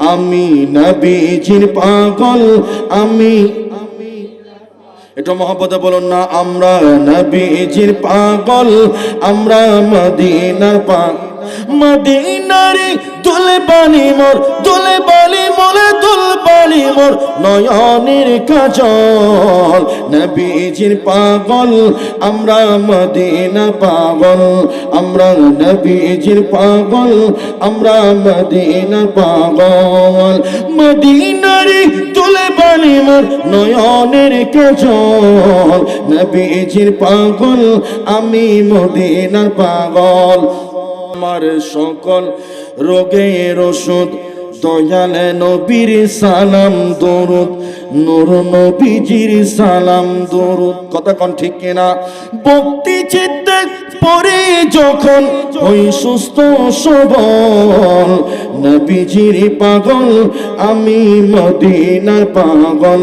আমি নবীজির পাগল আমি এটা মহব্বতে বলুন না আমরা নবীজির পাগল আমরা মদিনার পাগল মদিনারে দুলে বালি মোর দুলে বালি মোরে দুল বালি মোর নয়নের কাজল নবীজির পাগল আমরা মদিনা পাগল আমরা নবীজির পাগল আমরা মদিনা পাগল মদিনারে দুলে বালি মোর নয়নের কাজল নবীজির পাগল আমি মদিনার পাগল আমার সকল রোগের ওষুধ দয়াল নবীর সালাম দরুদ নূর নবীজির সালাম দরুদ কথা কোন ঠিক কিনা ভক্তি চিত্তে পড়ে যখন ওই সুস্থ সবল নবীজির পাগল আমি মদিনার পাগল